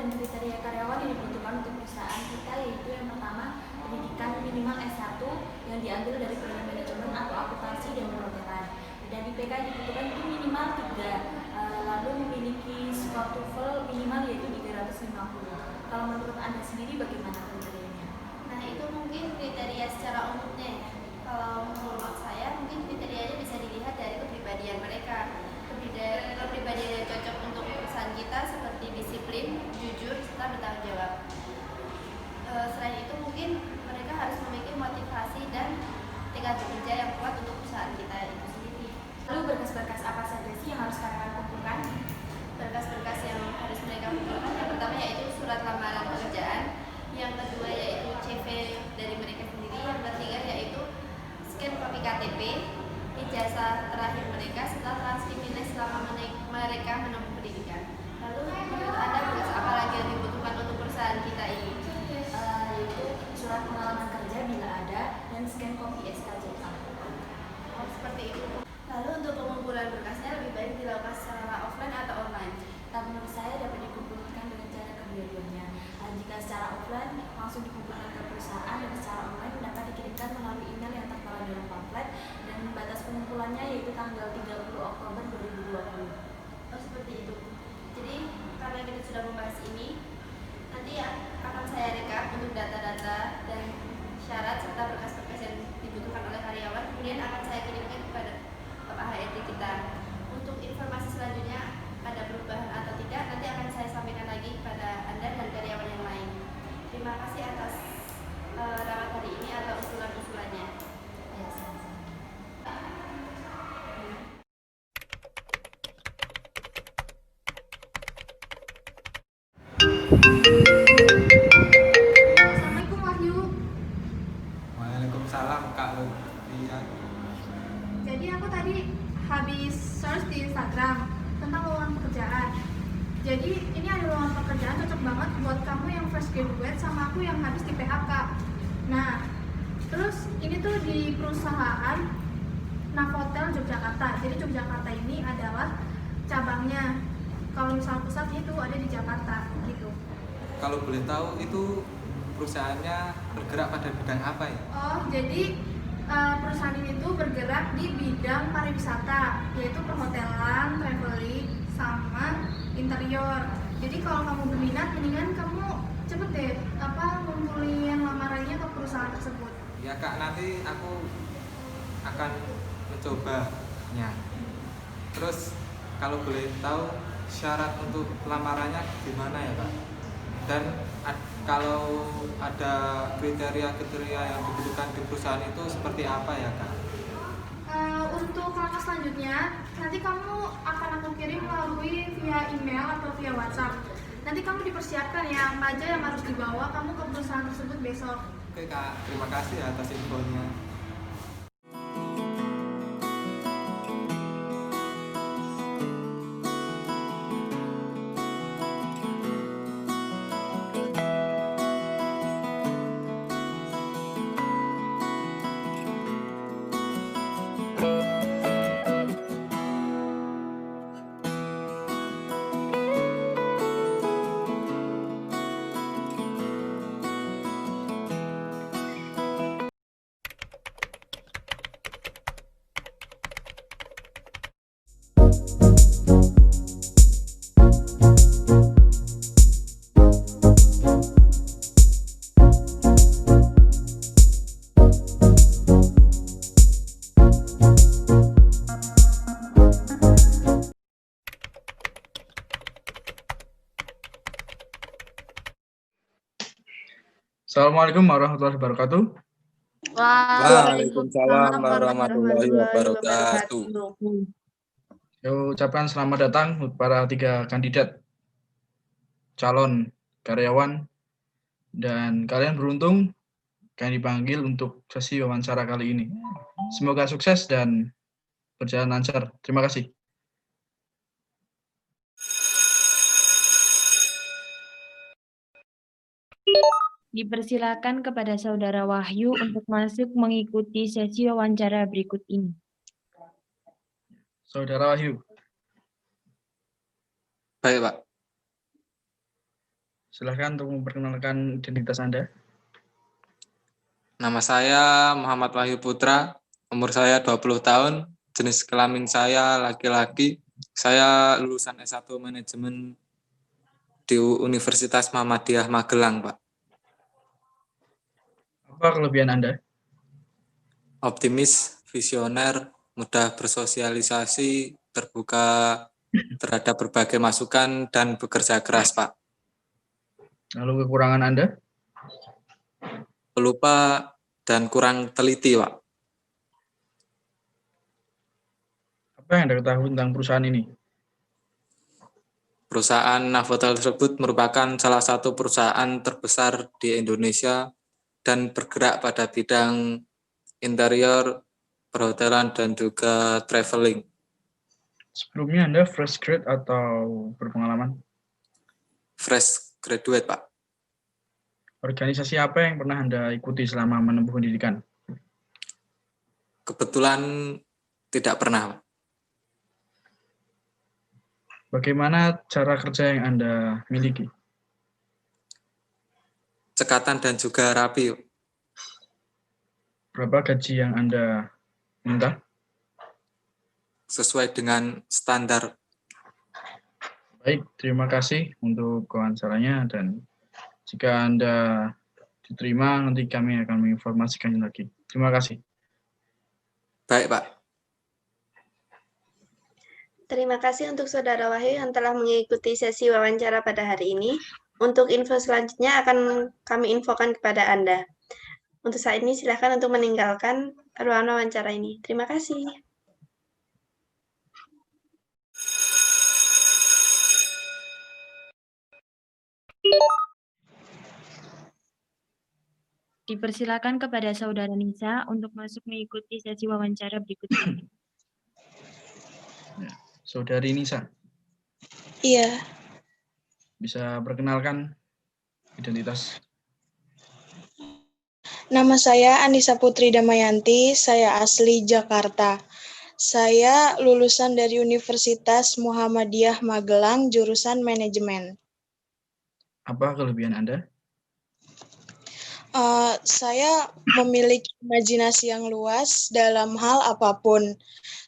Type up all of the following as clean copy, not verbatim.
dan kriteria karyawan yang dibutuhkan untuk perusahaan kita, yaitu yang pertama, pendidikan minimal S1 yang diambil dari manajemen atau akuntansi dan kedokteran. Dan IPK yang dibutuhkan itu minimal 3, lalu memiliki skor TOEFL minimal yaitu 350. Kalau menurut Anda sendiri bagaimana kriterianya? Nah, itu mungkin kriteria secara umumnya ya. Kalau menurut saya mungkin kriterianya bisa dilihat dari kepribadian mereka. Kepribadian yang cocok untuk perusahaan kita seperti disiplin, jujur, serta bertanggung jawab. Selain itu mungkin mereka harus memiliki motivasi dan tekad bekerja yang kuat untuk perusahaan kita itu sendiri. Lalu berkas-berkas apa saja sih yang harus karyawan kumpulkan? Berkas-berkas yang harus mereka kumpulkan yang pertama yaitu surat lamaran pekerjaan, yang kedua yaitu CV dari mereka sendiri, yang ketiga yaitu scan kopi KTP, ijazah terakhir mereka, serta transkrip nilai selama mereka menempuh pendidikan. Lalu menurut Anda berkas apa lagi yang dibutuhkan untuk perusahaan kita ini? Yaitu surat pengalaman kerja bila ada dan scan kopi SKJA. Oh, seperti itu. Lalu untuk pengumpulan berkasnya lebih baik dilakukan secara offline atau online? Menurut saya dapat dikumpulkan dengan cara kedua-duanya. Jika secara offline langsung dikumpulkan ke perusahaan, dan secara online dapat dikirimkan melalui email yang tertera dalam pamflet, dan batas pengumpulannya yaitu tanggal 30 Oktober 2020. Oh, seperti itu. Jadi karena kita sudah membahas ini, nanti akan saya rekap untuk data-data dan syarat serta berkas-berkas yang dibutuhkan oleh karyawan, kemudian akan saya kirimkan kepada Bapak HRD kita. Untuk informasi selanjutnya ada perubahan atau tidak, nanti akan saya sampaikan lagi kepada Anda dan karyawan yang lain. Terima kasih atas rawat hari ini atau usulan-usulannya. Ya, sama-sama. Assalamualaikum Wahyu. Waalaikumsalam Kak Lutfi. Jadi aku tadi habis search di Instagram tentang lowongan pekerjaan. Jadi ini ada lowongan pekerjaan cocok banget buat kamu yang fresh graduate sama aku yang habis di PHK. Nah, terus ini tuh di perusahaan Navotel Yogyakarta. Jadi Yogyakarta ini adalah cabangnya. Kalau misal pusatnya itu ada di Jakarta gitu. Kalau boleh tahu itu perusahaannya bergerak pada bidang apa ya? Oh, jadi perusahaan ini tuh bergerak di bidang pariwisata, yaitu perhotelan, traveling, sama interior. Jadi kalau kamu berminat, mendingan kamu cepet deh ngumpulin lamarannya ke perusahaan tersebut. Ya Kak, nanti aku akan mencobanya. Terus kalau boleh tahu syarat untuk lamarannya gimana ya Kak? Dan kalau ada kriteria-kriteria yang dibutuhkan di perusahaan itu seperti apa ya Kak? Untuk langkah selanjutnya, nanti kamu akan aku kirim melalui via email atau via WhatsApp. Nanti kamu dipersiapkan ya apa aja yang harus dibawa kamu ke perusahaan tersebut besok. Oke Kak, terima kasih atas infonya. Assalamualaikum warahmatullahi wabarakatuh. Waalaikumsalam warahmatullahi wabarakatuh. Ucapan selamat datang untuk para 3 kandidat calon karyawan, dan kalian beruntung akan dipanggil untuk sesi wawancara kali ini. Semoga sukses dan berjalan lancar. Terima kasih. Dipersilakan kepada Saudara Wahyu untuk masuk mengikuti sesi wawancara berikut ini. Saudara Wahyu. Baik, Pak. Silahkan untuk memperkenalkan identitas Anda. Nama saya Muhammad Wahyu Putra, umur saya 20 tahun, jenis kelamin saya laki-laki. Saya lulusan S1 Manajemen di Universitas Muhammadiyah Magelang, Pak. Apa kelebihan Anda? Optimis, visioner, mudah bersosialisasi, terbuka terhadap berbagai masukan, dan bekerja keras, Pak. Lalu kekurangan Anda? Pelupa dan kurang teliti, Pak. Apa yang Anda ketahui tentang perusahaan ini? Perusahaan Navotel tersebut merupakan salah satu perusahaan terbesar di Indonesia dan bergerak pada bidang interior, perhotelan, dan juga traveling. Sebelumnya Anda fresh grade atau berpengalaman? Fresh graduate, Pak. Organisasi apa yang pernah Anda ikuti selama menempuh pendidikan? Kebetulan tidak pernah, Pak. Bagaimana cara kerja yang Anda miliki? Cekatan dan juga rapi. Berapa gaji yang Anda minta? Sesuai dengan standar. Baik, terima kasih untuk wawancaranya dan jika Anda diterima nanti kami akan menginformasikan lagi. Terima kasih. Baik, Pak. Terima kasih untuk Saudara Wahyu yang telah mengikuti sesi wawancara pada hari ini. Untuk info selanjutnya akan kami infokan kepada Anda. Untuk saat ini silakan untuk meninggalkan ruangan wawancara ini. Terima kasih. Dipersilakan kepada Saudara Nisa untuk masuk mengikuti sesi wawancara berikutnya. Ya, Saudari Nisa, Iya, bisa perkenalkan identitas? nama saya Anissa Putri Damayanti, saya asli Jakarta. Saya lulusan dari Universitas Muhammadiyah Magelang, jurusan manajemen. Apa kelebihan Anda? Saya memiliki imajinasi yang luas dalam hal apapun.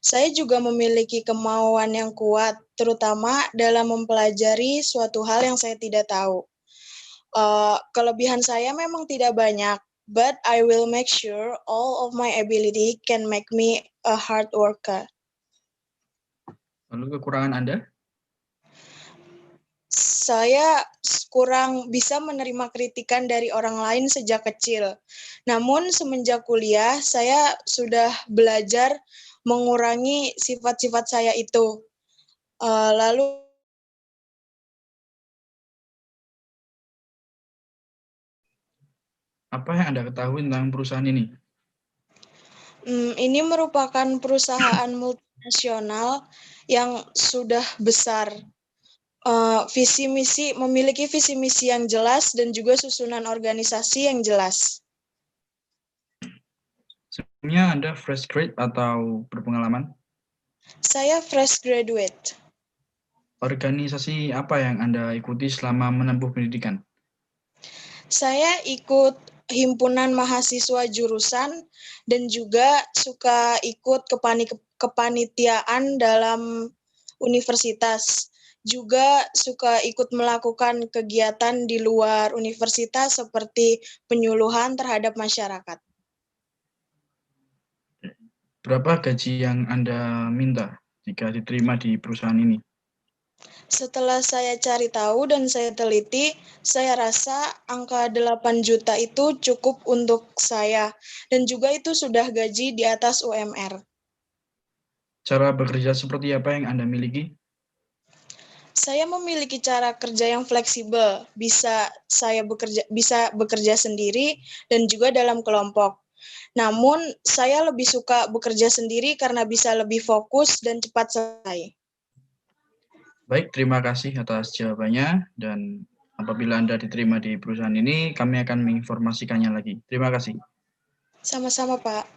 Saya juga memiliki kemauan yang kuat, terutama dalam mempelajari suatu hal yang saya tidak tahu. Kelebihan saya memang tidak banyak, but I will make sure all of my ability can make me a hard worker. Lalu kekurangan Anda? Saya kurang bisa menerima kritikan dari orang lain sejak kecil. Namun semenjak kuliah, saya sudah belajar mengurangi sifat-sifat saya itu. Lalu Apa yang Anda ketahui tentang perusahaan ini? ini merupakan perusahaan multinasional yang sudah besar. Memiliki visi misi yang jelas dan juga susunan organisasi yang jelas. Sebelumnya Anda fresh grade atau berpengalaman? Saya fresh graduate. Organisasi apa yang Anda ikuti selama menempuh pendidikan? Saya ikut himpunan mahasiswa jurusan dan juga suka ikut kepanitiaan dalam universitas. Juga suka ikut melakukan kegiatan di luar universitas seperti penyuluhan terhadap masyarakat. Berapa gaji yang Anda minta jika diterima di perusahaan ini? Setelah saya cari tahu dan saya teliti, saya rasa angka 8 juta itu cukup untuk saya. Dan juga itu sudah gaji di atas UMR. Cara bekerja seperti apa yang Anda miliki? Saya memiliki cara kerja yang fleksibel. Bisa bekerja sendiri dan juga dalam kelompok. Namun, saya lebih suka bekerja sendiri karena bisa lebih fokus dan cepat selesai. Baik, terima kasih atas jawabannya dan apabila Anda diterima di perusahaan ini, kami akan menginformasikannya lagi. Terima kasih. Sama-sama, Pak.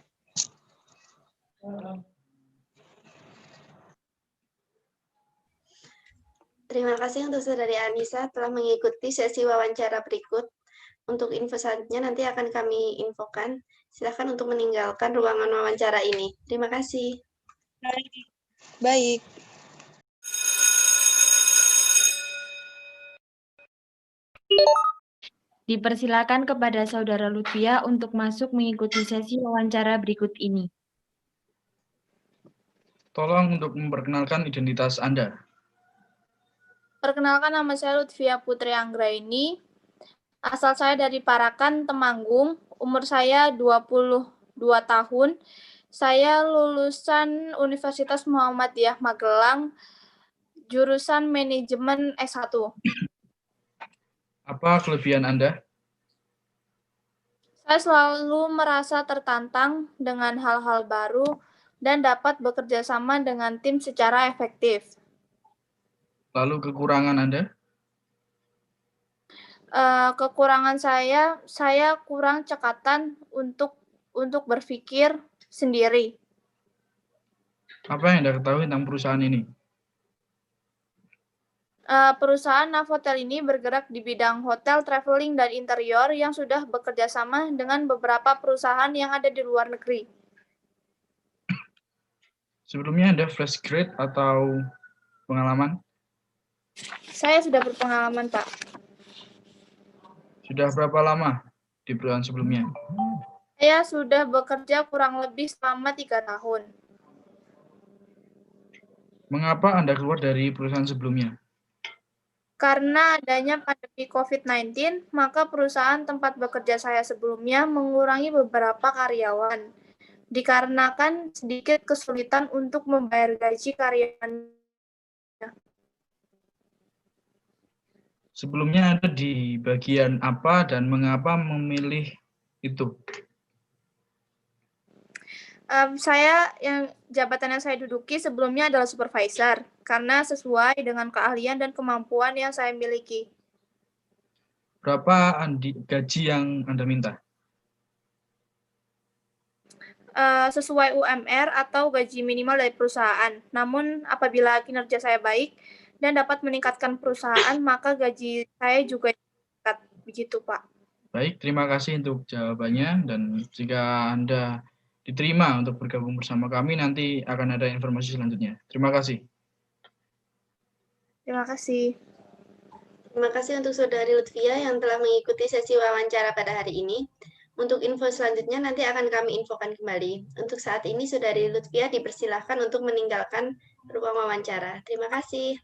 Terima kasih untuk Saudari Anissa telah mengikuti sesi wawancara berikut. Untuk info selanjutnya nanti akan kami infokan. Silakan untuk meninggalkan ruangan wawancara ini. Terima kasih. Baik. Dipersilakan kepada Saudara Lutfia untuk masuk mengikuti sesi wawancara berikut ini. Tolong untuk memperkenalkan identitas Anda. Perkenalkan, nama saya Lutfia Putri Anggraini. Asal saya dari Parakan, Temanggung. Umur saya 22 tahun. Saya lulusan Universitas Muhammadiyah Magelang, jurusan Manajemen S1. Apa kelebihan Anda? Saya selalu merasa tertantang dengan hal-hal baru dan dapat bekerja sama dengan tim secara efektif. Lalu kekurangan Anda? Kekurangan saya kurang cekatan untuk berpikir sendiri. Apa yang Anda ketahui tentang perusahaan ini? Perusahaan Novotel ini bergerak di bidang hotel, traveling, dan interior yang sudah bekerja sama dengan beberapa perusahaan yang ada di luar negeri. Sebelumnya Anda fresh grade atau pengalaman? Saya sudah berpengalaman, Pak. Sudah berapa lama di perusahaan sebelumnya? Saya sudah bekerja kurang lebih selama 3 tahun. Mengapa Anda keluar dari perusahaan sebelumnya? Karena adanya pandemi COVID-19, maka perusahaan tempat bekerja saya sebelumnya mengurangi beberapa karyawan. Dikarenakan sedikit kesulitan untuk membayar gaji karyawan. Sebelumnya Anda di bagian apa dan mengapa memilih itu? Saya yang jabatan yang saya duduki sebelumnya adalah supervisor, karena sesuai dengan keahlian dan kemampuan yang saya miliki. Berapa gaji yang Anda minta? Sesuai UMR atau gaji minimal dari perusahaan. Namun apabila kinerja saya baik dan dapat meningkatkan perusahaan, maka gaji saya juga meningkat. Begitu, Pak. Baik, terima kasih untuk jawabannya, dan jika Anda diterima untuk bergabung bersama kami, nanti akan ada informasi selanjutnya. Terima kasih. Terima kasih. Terima kasih untuk Saudari Lutfia yang telah mengikuti sesi wawancara pada hari ini. Untuk info selanjutnya nanti akan kami infokan kembali. Untuk saat ini Saudari Lutfia dipersilahkan untuk meninggalkan ruang wawancara. Terima kasih.